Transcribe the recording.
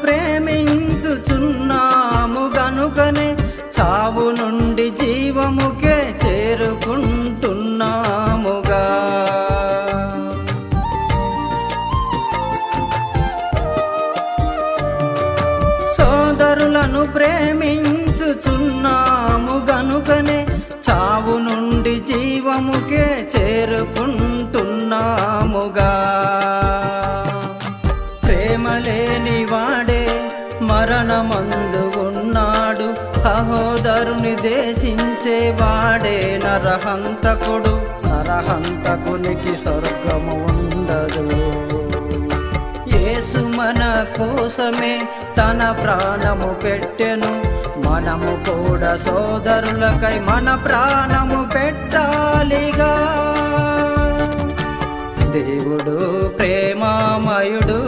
ప్రేమించుచున్నాము గనుకనే చావు నుండి జీవముకే చేరుకుంటున్నాముగా. సోదరులను ప్రేమించుచున్నాము గనుకనే చావు నుండి జీవముకే చేరుకుంటున్నాముగా. ప్రేమలేని వాడే మరణమందు ఉన్నాడు, సహోదరుని దేశించే వాడే నరహంతకుడు. నరహంతకునికి స్వర్గము ఉండదు. యేసు మన కోసమే తన ప్రాణము పెట్టెను, మనము కూడా సోదరులకై మన ప్రాణము పెట్టాలిగా. దేవుడు ప్రేమామయుడు.